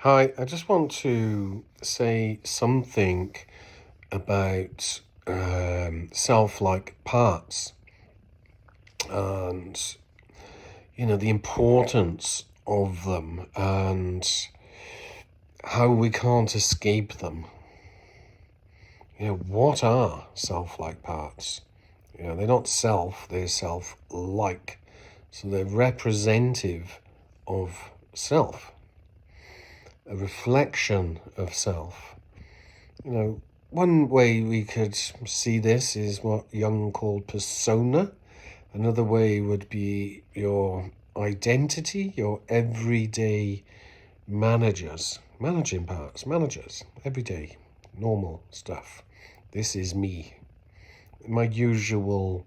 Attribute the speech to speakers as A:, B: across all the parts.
A: Hi, I just want to say something about self-like parts and, the importance of them and how we can't escape them. What are self-like parts? They're not self, they're self-like. So they're representative of self, a reflection of self. One way we could see this is what Jung called persona. Another way would be your identity, your everyday managing parts, managers, everyday, normal stuff. This is me, my usual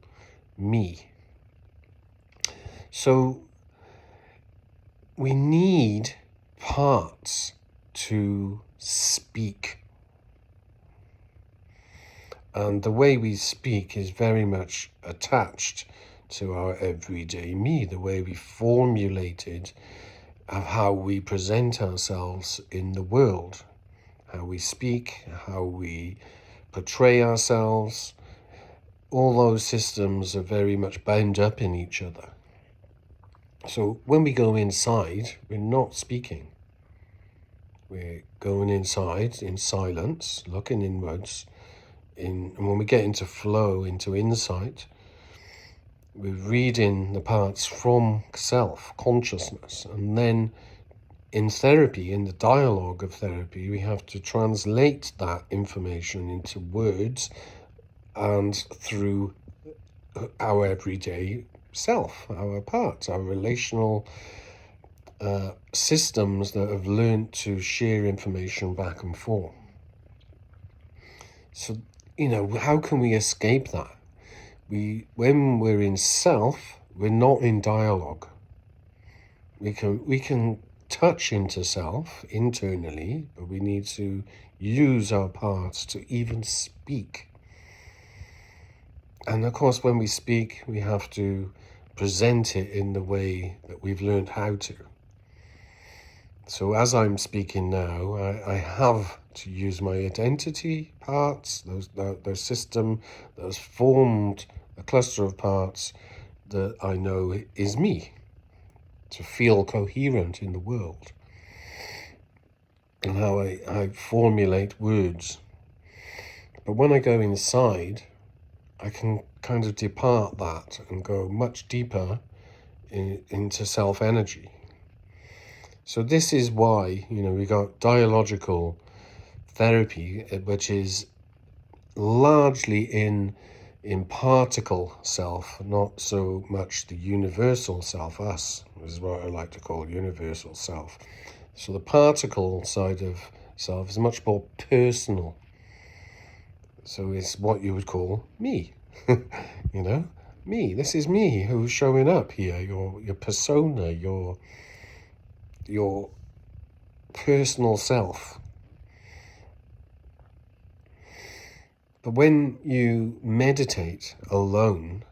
A: me. So we need parts to speak. And the way we speak is very much attached to our everyday me, the way we formulated of how we present ourselves in the world, how we speak, how we portray ourselves. All those systems are very much bound up in each other. So when we go inside, we're not speaking. We're going inside in silence, looking inwards. And when we get into flow, into insight, we're reading the parts from self, consciousness. And then in therapy, in the dialogue of therapy, we have to translate that information into words and through our everyday self, our parts, our relational systems that have learned to share information back and forth. So, how can we escape that? When we're in self, we're not in dialogue. We can touch into self internally, but we need to use our parts to even speak. And of course, when we speak, we have to present it in the way that we've learned how to. So as I'm speaking now, I have to use my identity parts, those system that has formed a cluster of parts that I know is me, to feel coherent in the world, and how I formulate words. But when I go inside, I can kind of depart that and go much deeper into self-energy. So this is why, we got dialogical therapy, which is largely in particle self, not so much the universal self. Us is what I like to call universal self. So the particle side of self is much more personal. So it's what you would call me. Me. This is me who's showing up here. Your persona, your personal self. But when you meditate alone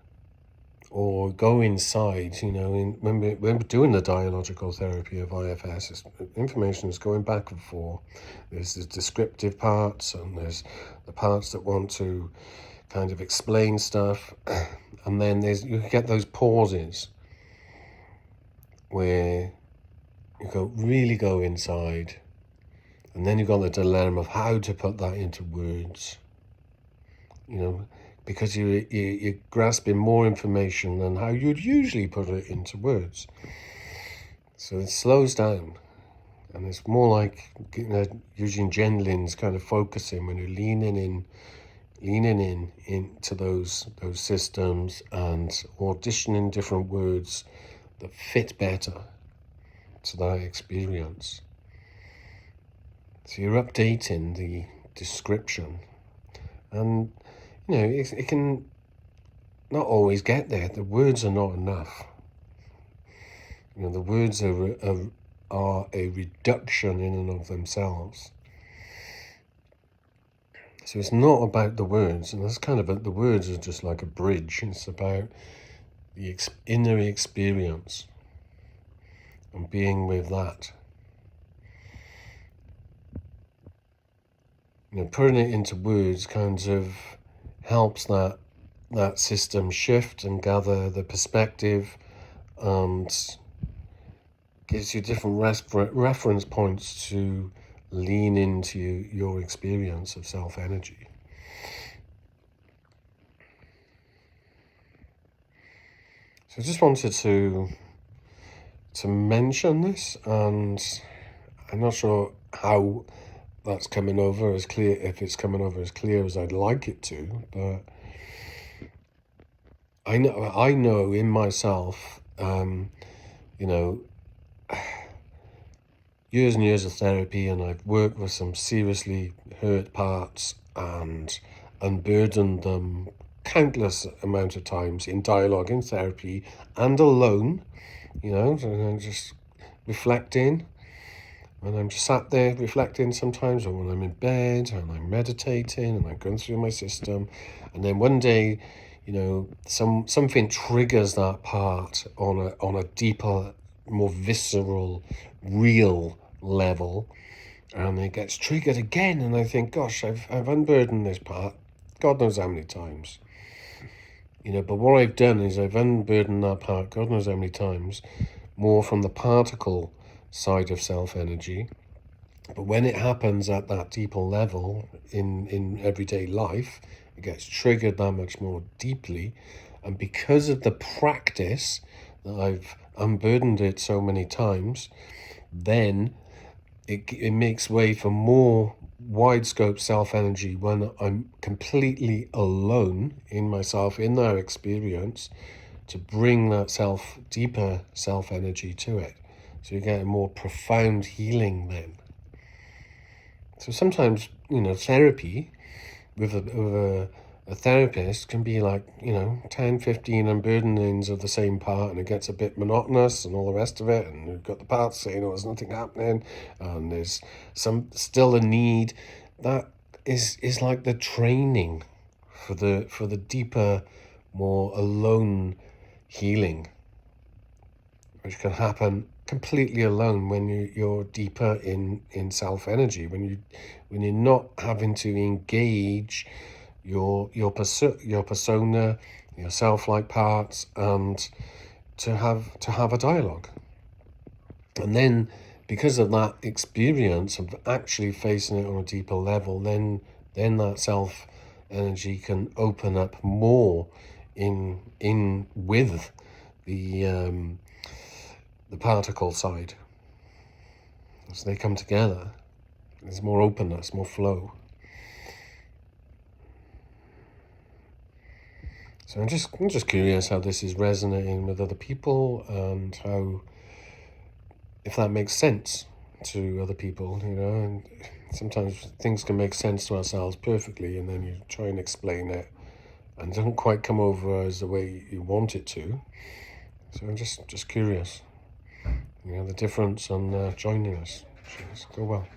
A: or go inside, when we're doing the dialogical therapy of IFS, information is going back and forth. There's the descriptive parts and there's the parts that want to kind of explain stuff. And then you get those pauses where you really go inside, and then you've got the dilemma of how to put that into words. Because you're grasping more information than how you'd usually put it into words. So it slows down, and it's more like using Genlin's kind of focusing when you're leaning in into those systems and auditioning different words that fit better to that experience. So you're updating the description, and it can not always get there. The words are not enough. The words are a reduction in and of themselves. So it's not about the words, and that's kind of the words are just like a bridge. It's about the inner experience and being with that. putting it into words kind of helps that system shift and gather the perspective, and gives you different reference points to lean into your experience of self-energy. So I just wanted to mention this, and I'm not sure how that's coming over as clear, if it's coming over as clear as I'd like it to, but I know in myself, years and years of therapy, and I've worked with some seriously hurt parts and unburdened them countless amount of times in dialogue, in therapy, and alone, and I'm just reflecting. When I'm just sat there reflecting sometimes, or when I'm in bed and I'm meditating and I'm going through my system, and then one day, something triggers that part on a deeper, more visceral, real level, and it gets triggered again, and I think, gosh, I've unburdened this part God knows how many times. But what I've done is I've unburdened that part God knows how many times, more from the particle side of self-energy. But when it happens at that deeper level in everyday life, it gets triggered that much more deeply. And because of the practice that I've unburdened it so many times, then it makes way for more wide scope self-energy when I'm completely alone in myself, in that experience, to bring that deeper self-energy to it. So you get a more profound healing then. So sometimes, therapy with a therapist can be like, 10, 15 unburdenings of the same part, and it gets a bit monotonous and all the rest of it. And you've got the parts saying, there's nothing happening, and there's still a need. That is like the training for the deeper, more alone healing, which can happen completely alone when you're deeper in self-energy, when you're not having to engage your persona, your self-like parts, and to have a dialogue. And then because of that experience of actually facing it on a deeper level, then that self-energy can open up more in with the particle side. As they come together, there's more openness, more flow. So I'm just curious how this is resonating with other people, and how, if that makes sense to other people, and sometimes things can make sense to ourselves perfectly, and then you try and explain it and it doesn't quite come over as the way you want it to. So I'm just curious, the difference on joining us. Go well.